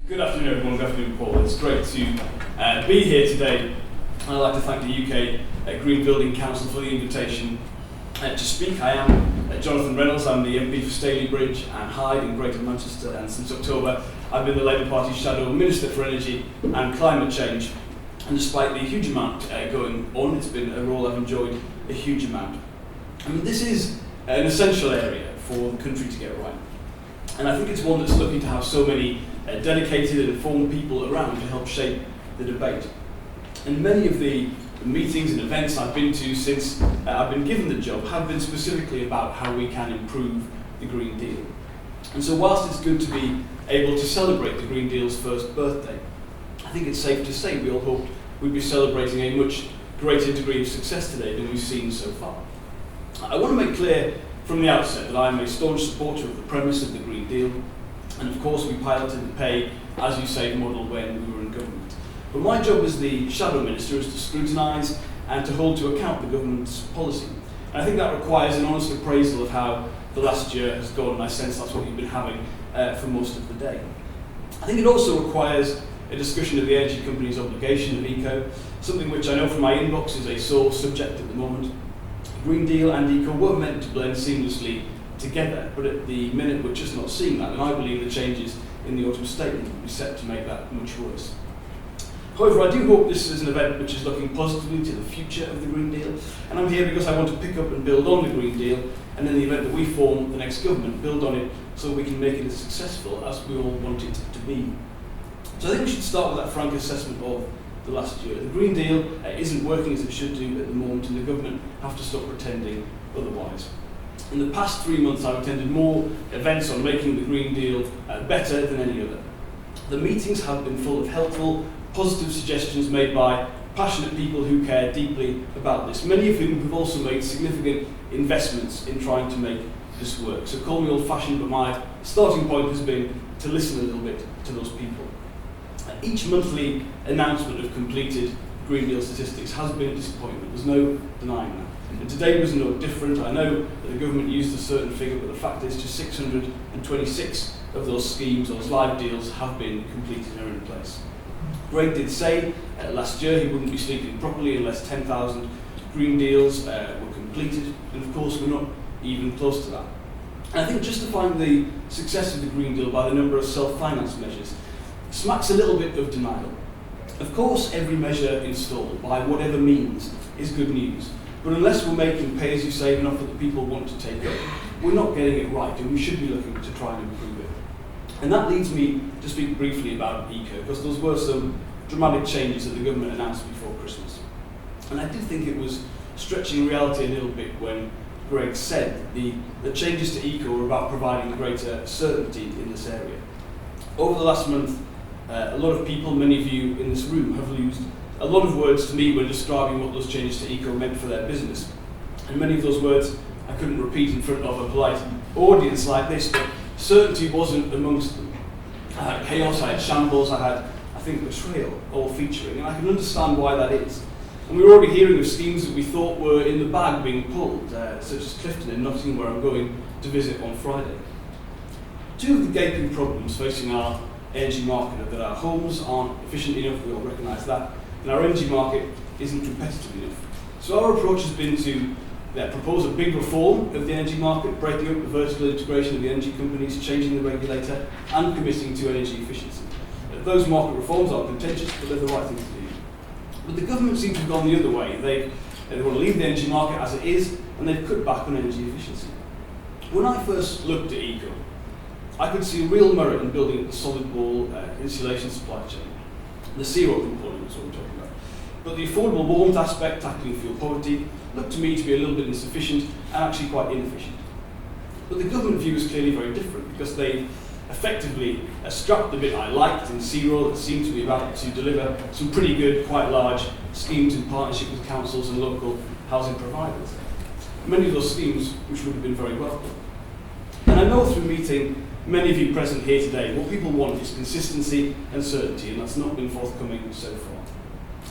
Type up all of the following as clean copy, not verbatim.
Good afternoon, everyone. Good afternoon, Paul. It's great to be here today. I'd like to thank the UK Green Building Council for the invitation to speak. I am Jonathan Reynolds. I'm the MP for Stalybridge and Hyde in Greater Manchester, and since October I've been the Labour Party Shadow Minister for Energy and Climate Change. And despite the huge amount going on, it's been a role I've enjoyed a huge amount. I mean, this is an essential area for the country to get right. And I think it's one that's lucky to have so many dedicated and informed people around to help shape the debate. And many of the meetings and events I've been to since I've been given the job have been specifically about how we can improve the Green Deal. And so whilst it's good to be able to celebrate the Green Deal's first birthday, I think it's safe to say we all hoped we'd be celebrating a much greater degree of success today than we've seen so far. I want to make clear from the outset that I am a staunch supporter of the premise of the Green Deal, and of course we piloted the pay as you save model when we were in government. But my job as the Shadow Minister is to scrutinise and to hold to account the government's policy. And I think that requires an honest appraisal of how the last year has gone, and I sense that's what you've been having for most of the day. I think it also requires a discussion of the energy company's obligation of eco, something which I know from my inbox is a sore subject at the moment. Green Deal and eco were meant to blend seamlessly together, but at the minute we're just not seeing that, and I believe the changes in the autumn statement will be set to make that much worse. However, I do hope this is an event which is looking positively to the future of the Green Deal, and I'm here because I want to pick up and build on the Green Deal, and in the event that we form the next government, build on it so we can make it as successful as we all want it to be. So I think we should start with that frank assessment of the last year. The Green Deal isn't working as it should do at the moment, and the government have to stop pretending otherwise. In the past 3 months, I've attended more events on making the Green Deal better than any other. The meetings have been full of helpful, positive suggestions made by passionate people who care deeply about this, many of whom have also made significant investments in trying to make this work. So call me old-fashioned, but my starting point has been to listen a little bit to those people. Each monthly announcement of completed Green Deal statistics has been a disappointment. There's no denying that. And today was no different. I know that the government used a certain figure, but the fact is just 626 of those schemes, those live deals, have been completed and are in place. Greg did say last year he wouldn't be sleeping properly unless 10,000 Green Deals were completed, and of course we're not even close to that. And I think justifying the success of the Green Deal by the number of self-finance measures smacks a little bit of denial. Of course, every measure installed, by whatever means, is good news. But unless we're making pay-as-you-save an offer that people want to take up, we're not getting it right, and we should be looking to try and improve it. And that leads me to speak briefly about eco, because those were some dramatic changes that the government announced before Christmas. And I did think it was stretching reality a little bit when Greg said the changes to eco are about providing greater certainty in this area. Over the last month, a lot of people, many of you in this room, have used a lot of words to me when describing what those changes to eco meant for their business. And many of those words I couldn't repeat in front of a polite audience like this, but certainty wasn't amongst them. I had chaos, I had shambles, I had, I think, betrayal all featuring, and I can understand why that is. And we were already hearing of schemes that we thought were in the bag being pulled, such as Clifton in Nottingham, where I'm going to visit on Friday. Two of the gaping problems facing our energy market are that our homes aren't efficient enough, we all recognise that, and our energy market isn't competitive enough. So our approach has been to propose a big reform of the energy market, breaking up the vertical integration of the energy companies, changing the regulator, and committing to energy efficiency. Those market reforms are contentious, but they're the right thing to do. But the government seems to have gone the other way. They want to leave the energy market as it is, and they've cut back on energy efficiency. When I first looked at eco, I could see real merit in building a solid wall insulation supply chain. The zero component is what we're talking about. But the affordable warmth aspect, tackling fuel poverty, looked to me to be a little bit insufficient and actually quite inefficient. But the government view is clearly very different, because they effectively scrapped the bit I liked in zero that seemed to be about to deliver some pretty good, quite large schemes in partnership with councils and local housing providers. Many of those schemes which would have been very welcome. And I know through meeting many of you present here today, what people want is consistency and certainty, and that's not been forthcoming so far.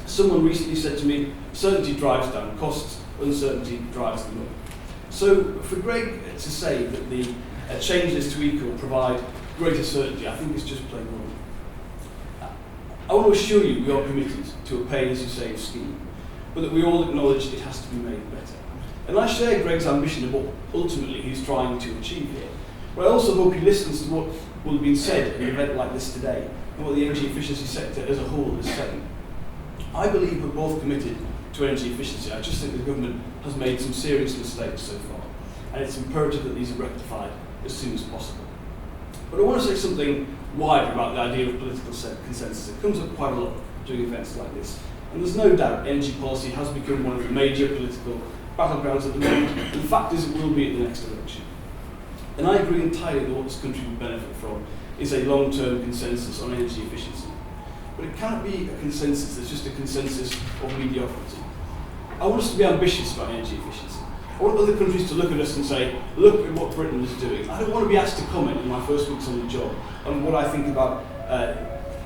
Someone recently said to me, certainty drives down costs, uncertainty drives them up. So for Greg to say that the changes to eco provide greater certainty, I think it's just plain wrong. I want to assure you we are committed to a pay-as-you-save scheme, but that we all acknowledge it has to be made better. And I share Greg's ambition of what ultimately he's trying to achieve here. But I also hope he listens to what will have been said at an event like this today, and what the energy efficiency sector as a whole is saying. I believe we're both committed to energy efficiency. I just think the government has made some serious mistakes so far, and it's imperative that these are rectified as soon as possible. But I want to say something wider about the idea of political consensus. It comes up quite a lot during events like this. And there's no doubt energy policy has become one of the major political battlegrounds at the moment. And the fact is it will be at the next election. And I agree entirely that what this country will benefit from is a long-term consensus on energy efficiency. But it cannot be a consensus that's just a consensus of mediocrity. I want us to be ambitious about energy efficiency. I want other countries to look at us and say, look at what Britain is doing. I don't want to be asked to comment in my first weeks on the job on what I think about,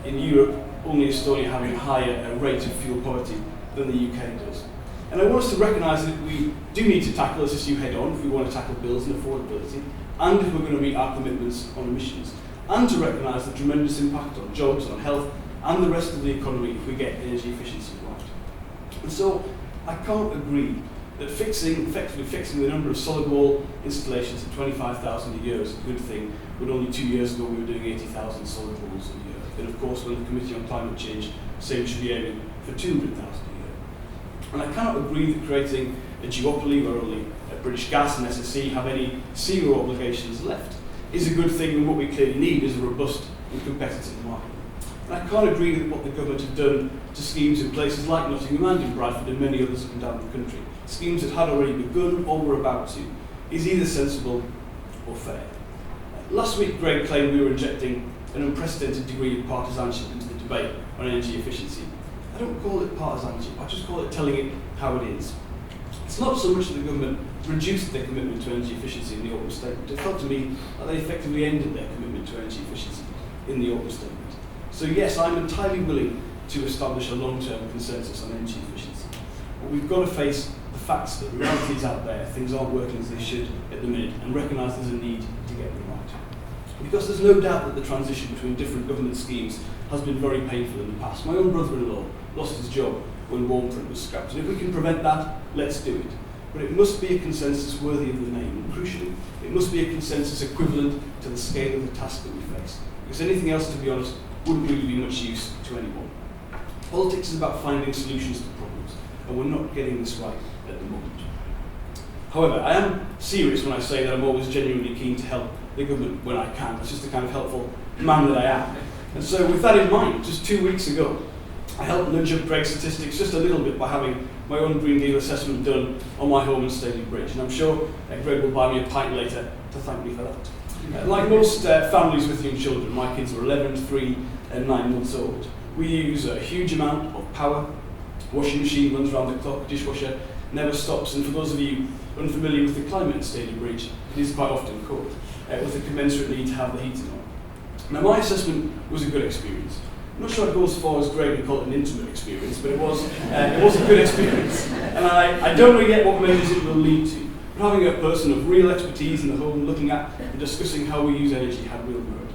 in Europe, only Estonia having a higher rate of fuel poverty than the UK does. And I want us to recognise that we do need to tackle this issue head on if we want to tackle bills and affordability, and if we're going to meet our commitments on emissions, and to recognise the tremendous impact on jobs, on health, and the rest of the economy if we get energy efficiency right. And so I can't agree that effectively fixing the number of solid wall installations at 25,000 a year is a good thing, when only 2 years ago we were doing 80,000 solid walls a year. And of course, when the Committee on Climate Change said we should be aiming for 200,000 a year. And I cannot agree that creating a duopoly where only British Gas and SSE have any zero obligations left is a good thing, and what we clearly need is a robust and competitive market. And I can't agree with what the government have done to schemes in places like Nottingham and in Bradford and many others up and down the country. Schemes that had already begun or were about to, is either sensible or fair. Last week, Greg claimed we were injecting an unprecedented degree of partisanship into the debate on energy efficiency. I don't call it partisanship, I just call it telling it how it is. It's not so much that the government reduced their commitment to energy efficiency in the Autumn Statement. It felt to me that they effectively ended their commitment to energy efficiency in the Autumn Statement. So yes, I'm entirely willing to establish a long-term consensus on energy efficiency. But we've got to face the facts that reality is out there, things aren't working as they should at the minute, and recognise there's a need to get them right. Because there's no doubt that the transition between different government schemes has been very painful in the past. My own brother-in-law lost his job when Warmfront was scrapped, and if we can prevent that, let's do it. But it must be a consensus worthy of the name, and crucially, it must be a consensus equivalent to the scale of the task that we face. Because anything else, to be honest, wouldn't really be much use to anyone. Politics is about finding solutions to problems, and we're not getting this right at the moment. However, I am serious when I say that I'm always genuinely keen to help the government when I can. That's just the kind of helpful man that I am. And so with that in mind, just 2 weeks ago, I helped nudge up Greg's statistics just a little bit by having my own Green Deal assessment done on my home in Staley Bridge. And I'm sure Greg will buy me a pint later to thank me for that. Like most families with young children, my kids are 11, 3 and 9 months old. We use a huge amount of power. Washing machine runs around the clock, dishwasher never stops, and for those of you unfamiliar with the climate in Staley Bridge, it is quite often cold, with a commensurate need to have the heating on. Now, my assessment was a good experience. I'm not sure I'd go as far as Greg and call it an intimate experience, but it was a good experience. And I don't know yet what measures it will lead to, but having a person of real expertise in the home looking at and discussing how we use energy had real merit.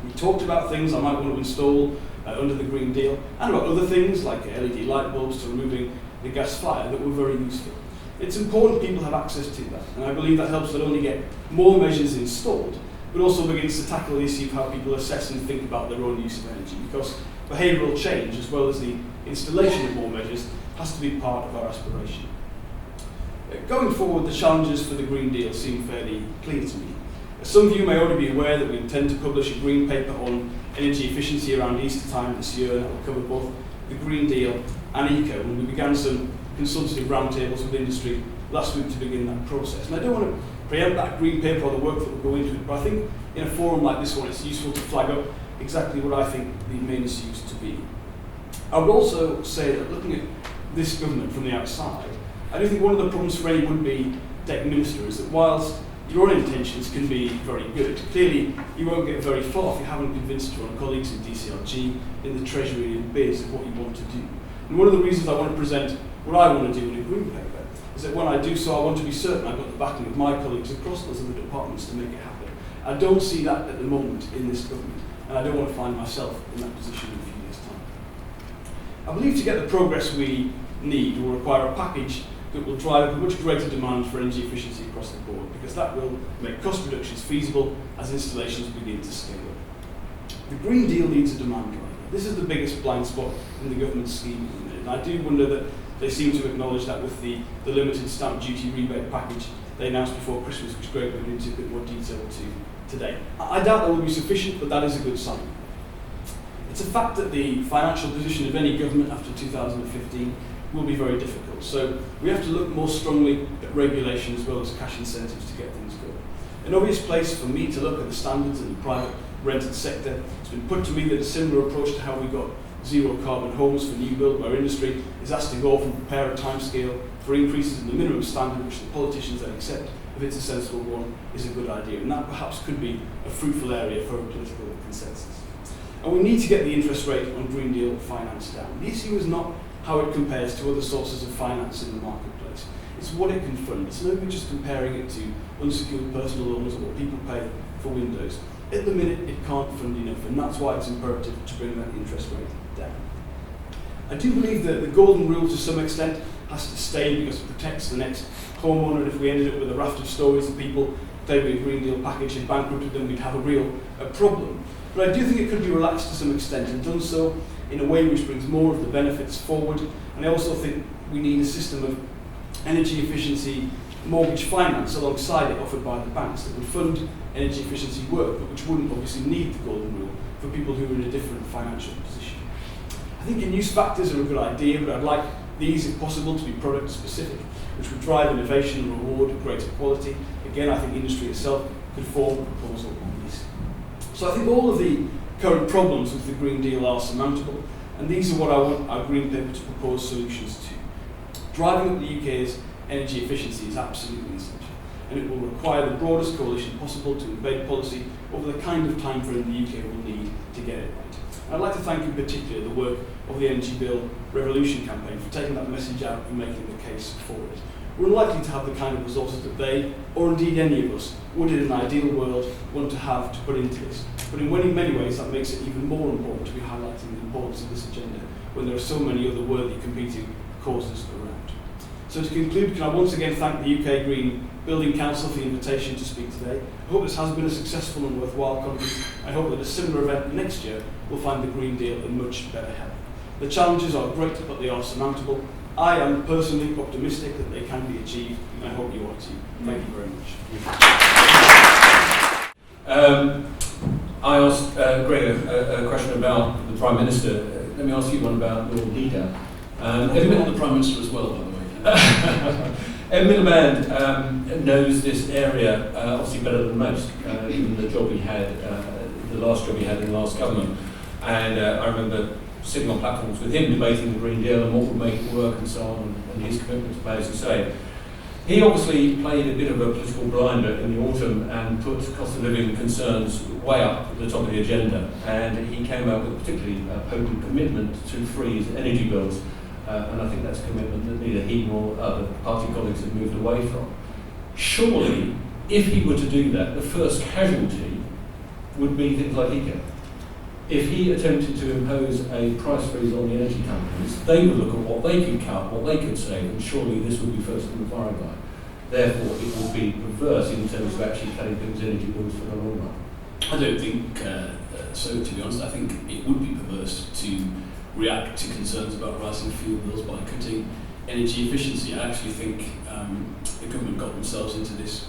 We talked about things I might want to install under the Green Deal, and about other things like LED light bulbs to removing the gas fire that were very useful. It's important people have access to that, and I believe that helps not only get more measures installed, but also begins to tackle the issue of how people assess and think about their own use of energy, because behavioural change, as well as the installation of more measures, has to be part of our aspiration. Going forward, the challenges for the Green Deal seem fairly clear to me. Some of you may already be aware that we intend to publish a green paper on energy efficiency around Easter time this year, and that will cover both the Green Deal and ECO, and we began some consultative roundtables with industry last week to begin that process. And I don't want to preempt that green paper or the work that will go into it, but I think in a forum like this one it's useful to flag up exactly what I think the main issues to be. I would also say that looking at this government from the outside, I do think one of the problems for any would-be DEC minister is that whilst your own intentions can be very good, clearly you won't get very far if you haven't convinced your own colleagues in DCLG, in the Treasury and BIS of what you want to do. And one of the reasons I want to present what I want to do in a green paper is that when I do so, I want to be certain I've got the backing of my colleagues across those other departments to make it happen. I don't see that at the moment in this government, and I don't want to find myself in that position in a few years' time. I believe to get the progress we need, will require a package that will drive a much greater demand for energy efficiency across the board, because that will make cost reductions feasible as installations begin to scale up. The Green Deal needs a demand driver. This is the biggest blind spot in the government's scheme at the minute, and I do wonder that they seem to acknowledge that with the limited stamp duty rebate package they announced before Christmas, which Greg went into a bit more detail to today. I doubt that will be sufficient, but that is a good sign. It's a fact that the financial position of any government after 2015 will be very difficult. So we have to look more strongly at regulation as well as cash incentives to get things going. An obvious place for me to look at the standards in the private rented sector. It's been put to me that a similar approach to how we got zero carbon homes for new build, where industry is asked to go off and prepare a timescale for increases in the minimum standard, which the politicians then accept, if it's a sensible one, is a good idea. And that perhaps could be a fruitful area for a political consensus. And we need to get the interest rate on Green Deal finance down. The issue is not how it compares to other sources of finance in the marketplace. It's what it can fund. It's no good just comparing it to unsecured personal loans or what people pay for windows. At the minute, it can't fund enough, and that's why it's imperative to bring that interest rate down. I do believe that the golden rule, to some extent, has to stay because it protects the next homeowner. And if we ended up with a raft of stories of people claiming a Green Deal package and bankrupted them, we'd have a real problem. But I do think it could be relaxed to some extent, and done so in a way which brings more of the benefits forward. And I also think we need a system of energy efficiency mortgage finance alongside it offered by the banks that would fund energy efficiency work, but which wouldn't obviously need the golden rule for people who are in a different financial position. I think in-use factors are a good idea, but I'd like these, if possible, to be product specific, which would drive innovation and reward greater quality. Again, I think industry itself could form a proposal on these. So I think all of the current problems with the Green Deal are surmountable, and these are what I want our Green Paper to propose solutions to. Driving up the UK's energy efficiency is absolutely essential, and it will require the broadest coalition possible to embed policy over the kind of time frame the UK will need to get it right. And I'd like to thank in particular the work of the Energy Bill Revolution campaign for taking that message out and making the case for it. We're unlikely to have the kind of resources that they, or indeed any of us, would in an ideal world want to have to put into this. But in many ways that makes it even more important to be highlighting the importance of this agenda when there are so many other worthy competing causes around. So to conclude, can I once again thank the UK Green Building Council for the invitation to speak today. I hope this has been a successful and worthwhile conference. I hope that a similar event next year will find the Green Deal in much better health. The challenges are great, but they are surmountable. I am personally optimistic that they can be achieved, and I hope you are too. Thank you very much. I asked Greg a question about the Prime Minister. Let me ask you one about your leader. The Prime Minister as well, by the way. Ed Miliband knows this area obviously better than most, even the job he had, the last job he had in the last government. And I remember sitting on platforms with him debating the Green Deal and what would make it work and so on, and his commitment to pay as you say. He obviously played a bit of a political blinder in the autumn and put cost of living concerns way up at the top of the agenda. And he came out with a particularly potent commitment to freeze energy bills. And I think that's a commitment that neither he nor other party colleagues have moved away from. Surely, if he were to do that, the first casualty would be things like ECO. If he attempted to impose a price freeze on the energy companies, they would look at what they could cut, what they could save, and surely this would be first in the firing line. Therefore, it would be perverse in terms of actually cutting people's energy bills for the long run. I don't think so, to be honest. I think it would be perverse to react to concerns about rising fuel bills by cutting energy efficiency. I actually think the government got themselves into this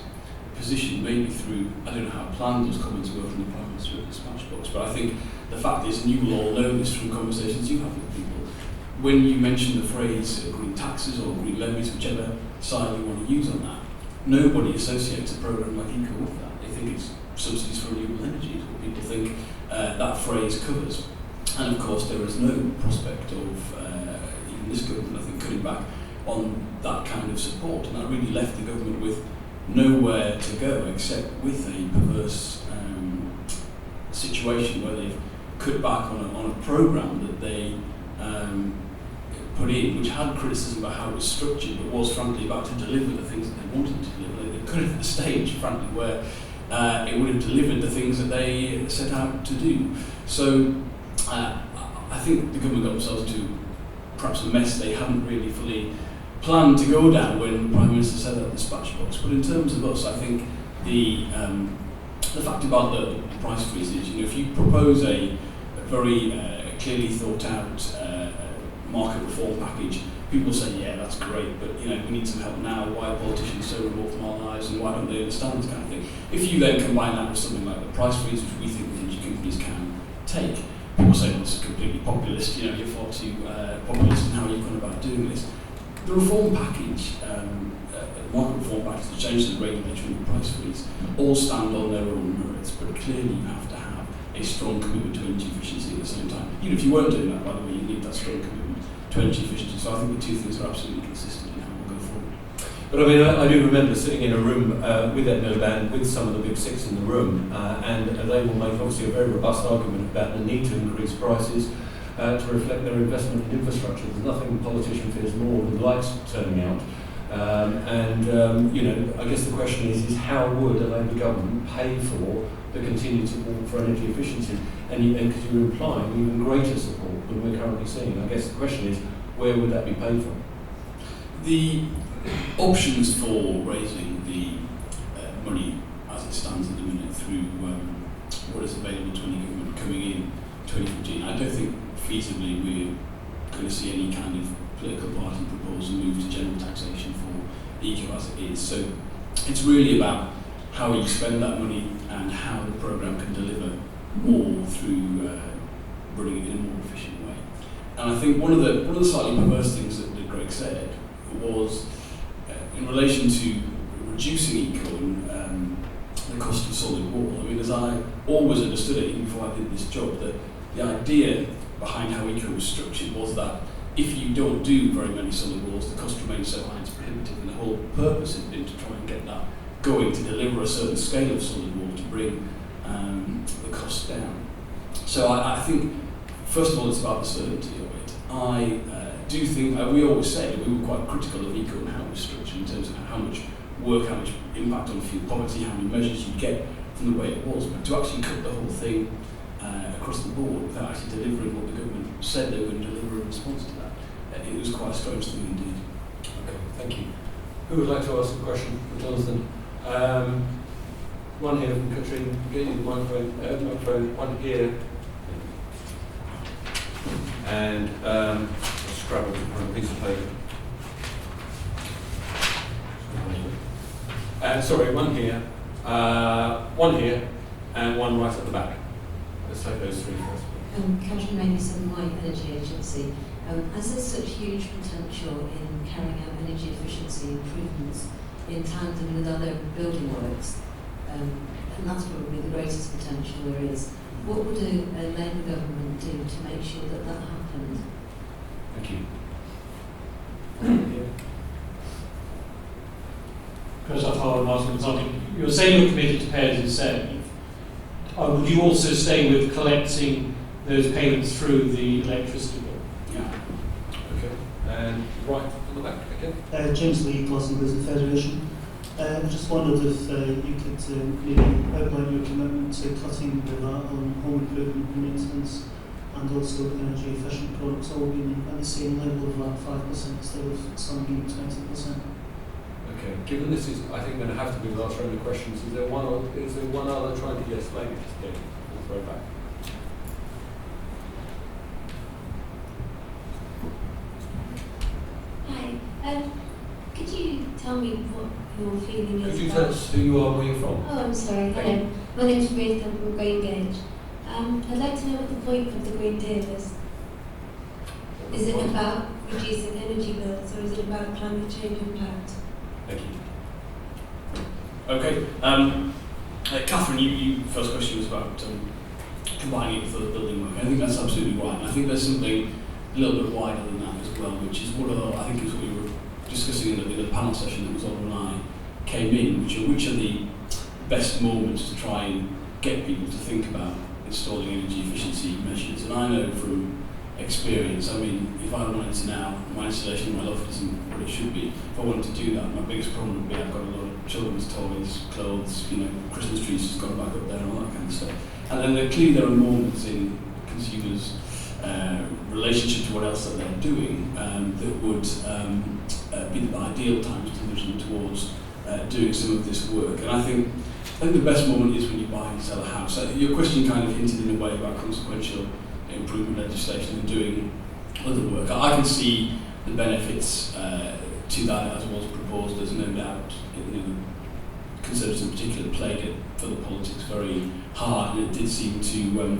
position maybe through, I don't know how planned those comments were from the Prime Minister at the dispatch box, but I think the fact is, and you will all know this from conversations you have with people, when you mention the phrase green taxes or green levies, whichever side you want to use on that, nobody associates a programme like ECO with that. They think it's subsidies for renewable energy, is what people think that phrase covers. And of course there is no prospect of even this government, I think, cutting back on that kind of support, and that really left the government with nowhere to go except with a perverse situation where they've cut back on a programme that they put in, which had criticism about how it was structured, but was frankly about to deliver the things that they wanted to deliver. They could have at the stage, frankly, where it would have delivered the things that they set out to do. So I think the government got themselves into perhaps a mess they hadn't really fully planned to go down when the Prime Minister said that at the dispatch box. But in terms of us, I think the fact about the price freeze is, if you propose a very clearly thought out market reform package, people say, yeah, that's great, but we need some help now. Why are politicians so remote from our lives, and why don't they understand this kind of thing? If you then combine that with something like the price freeze, which we think the energy companies can take, people say, well, this is completely populist, you're far too populist in how you've gone about doing this. The reform package, market reform package, the change to the regulation and the price freeze, all stand on their own merits, but clearly you have to have a strong commitment to energy efficiency at the same time. Even if you weren't doing that, by the way, you need that strong commitment to energy efficiency. So I think the two things are absolutely consistent in how we'll go forward. But I mean, I do remember sitting in a room with Ed Miliband, with some of the big six in the room, and they will make obviously a very robust argument about the need to increase prices to reflect their investment in infrastructure. There's nothing the politician fears more than lights turning out. I guess the question is how would a Labour government pay for the continued support for energy efficiency? And because you're implying even greater support than we're currently seeing. I guess the question is, where would that be paid from? The options for raising the money as it stands at the minute through what is available to any government coming in 2014, I don't think feasibly we're going to see any kind of political party proposal move to general taxation for eco as it is. So it's really about how you spend that money and how the programme can deliver more through running it in a more efficient way. And I think one of the slightly perverse things that Greg said was in relation to reducing eco and the cost of solid wall. I mean, as I always understood it, even before I did this job, that the idea behind how eco was structured was that if you don't do very many solid walls, the cost remains so high it's prohibitive, and the whole purpose has been to try and get that going, to deliver a certain scale of solid wall to bring the cost down. So I think, first of all, it's about the certainty of it. I do think, we always say that we were quite critical of eco and how it was structured in terms of how much work, how much impact on fuel poverty, how many measures you get from the way it was, but to actually cut the whole thing across the board without actually delivering what the government said they were going to deliver in response to that, it was quite a strange thing indeed. Okay, thank you. Who would like to ask a question for Jonathan? One here from Katrine, get you the microphone, one here. And I'll scrabble on a piece of paper. Sorry, one here, and one right at the back. Let's take those three first. Catherine Mason, White Energy Agency. As there's such huge potential in carrying out energy efficiency improvements in tandem with other building works, and that's probably the greatest potential there is, what would a Labour government do to make sure that that happened? Thank you. You're saying you're committed to pay as you say. Would you also stay with collecting those payments through the electricity bill? Yeah. Okay. And right on the back again. James Lee, Glasgow Business Federation. I just wondered if you could maybe outline your commitment to cutting the VAT on home improvement and maintenance and also energy efficient products all being at the same level of that 5% instead of some being 20%. Okay. Given this is, I think, going to have to be the last round of questions, is there one other trying to yes, lady? Yeah, we'll throw it back. Hi. Could you tell me what your feeling is? Could you tell us who you are, where you're from? Oh, I'm sorry. Hello. My name is Ruth. I'm from Green Gauge. I'd like to know what the point of the Green Deal is. Is it about reducing energy bills, or is it about climate change impact? Thank you. Okay. Catherine, you first question was about combining it for the building work. I think that's absolutely right. I think there's something a little bit wider than that as well, which is I think is what we were discussing in the panel session that was on when I came in, which are the best moments to try and get people to think about installing energy efficiency measures. And I know from experience, I mean, if I wanted to now, my installation in my loft isn't what it should be. If I wanted to do that, my biggest problem would be I've got a lot of children's toys, clothes, Christmas trees just gone back up there and all that kind of stuff. And then clearly there are moments in consumers' relationship to what else that they're doing that would be the ideal time to move towards doing some of this work. And I think the best moment is when you buy and sell a house. Your question kind of hinted in a way about consequential improvement legislation and doing other work. I can see the benefits to that as was proposed. There's no doubt, Conservatives in particular played it for the politics very hard, and it did seem to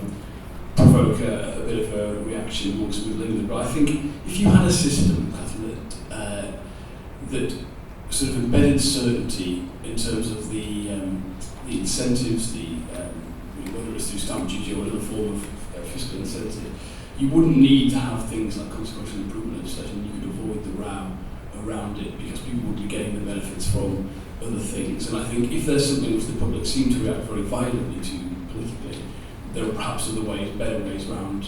provoke a bit of a reaction amongst Middle England. But I think if you had a system that sort of embedded certainty in terms of the incentives, whether it's through stamp duty or another form of fiscal incentive, you wouldn't need to have things like consequential improvement legislation. You could avoid the row around it because people would be getting the benefits from other things. And I think if there's something which the public seem to react very violently to politically, there are perhaps other ways, better ways around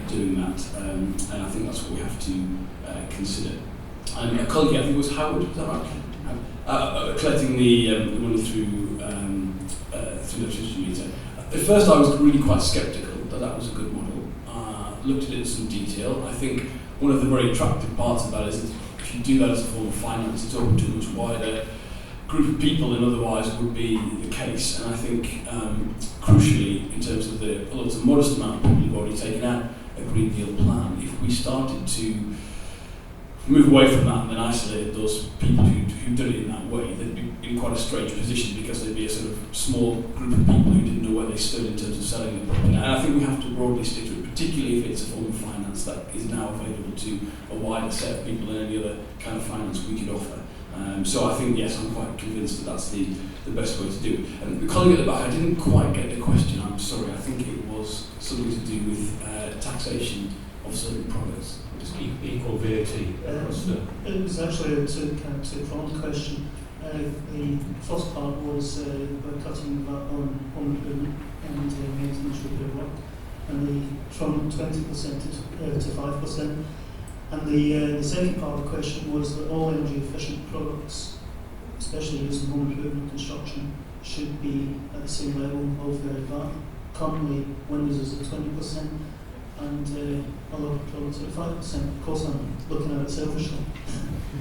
doing that. And I think that's what we have to consider. And a colleague, I think it was Howard, was that right? Collecting the money through electricity meter. At first I was really quite sceptical that was a good model. Looked at it in some detail. I think one of the very attractive parts of that is that if you do that as a form of finance, it's open to a much wider group of people than otherwise would be the case. And I think, crucially, in terms of although it's a modest amount of people who've already taken out a Green Deal plan, if we started to move away from that and then isolate those people who've done it in that way, they'd be in quite a strange position because they'd be a sort of small group of people who didn't know where they stood in terms of selling the property. And I think we have to broadly stick to it, particularly if it's a form of finance that is now available to a wider set of people than any other kind of finance we could offer. So I think, yes, I'm quite convinced that that's the best way to do it. And the colleague at the back, I didn't quite get the question, I'm sorry. I think it was something to do with taxation of certain products. Equal VAT. It was actually a two-pronged question. The first part was about cutting that on home improvement and maintenance repair work, and from 20% to 5%. And the second part of the question was that all energy efficient products, especially used in home improvement construction, should be at the same level of VAT. Currently, windows is at 20%. And other products at 5%. Of course, I'm looking at it selfishly.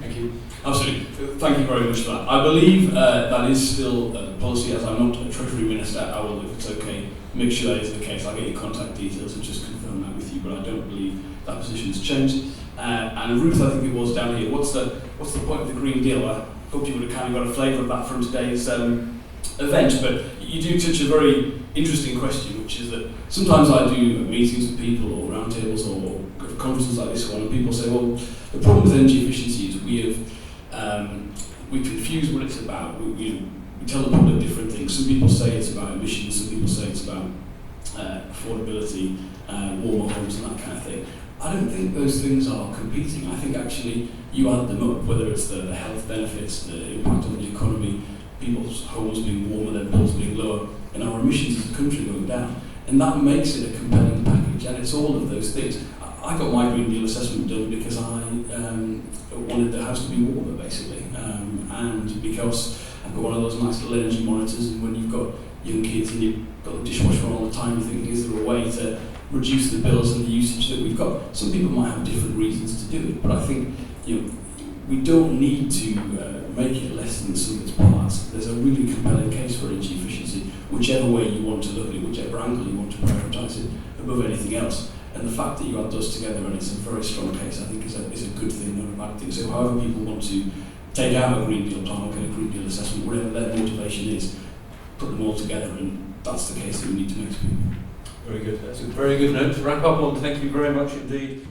Thank you. Absolutely. Thank you very much for that. I believe that is still the policy. As I'm not a Treasury Minister, I will, if it's okay, make sure that is the case. I'll get your contact details and just confirm that with you. But I don't believe that position has changed. And Ruth, I think it was down here. What's the point of the Green Deal? I hope you would have kind of got a flavour of that from today's event. But you do touch a very interesting question, which is that sometimes I do meetings with people or roundtables or conferences like this one, and people say, well, the problem with energy efficiency is we confuse what it's about. We tell the public different things. Some people say it's about emissions, some people say it's about affordability, warmer homes and that kind of thing. I don't think those things are competing. I think actually you add them up, whether it's the health benefits, the impact on the economy, people's homes being warmer, their bills being lower, and our emissions as a country going down. And that makes it a compelling package, and it's all of those things. I got my Green Deal assessment done because I wanted the house to be warmer, basically, and because I've got one of those nice little energy monitors, and when you've got young kids and you've got the dishwasher on all the time, you're thinking, is there a way to reduce the bills and the usage that we've got? Some people might have different reasons to do it, but I think we don't need to make it less than the sum of its parts. There's a really compelling case for energy efficiency, whichever way you want to look at it, whichever angle you want to prioritise it above anything else. And the fact that you add those together and it's a very strong case, I think is a good thing, not a bad thing. So however people want to take out a Green Deal plan or get a Green Deal assessment, whatever their motivation is, put them all together, and that's the case that we need to make to people. Very good. That's a very good note to wrap up on. Thank you very much indeed.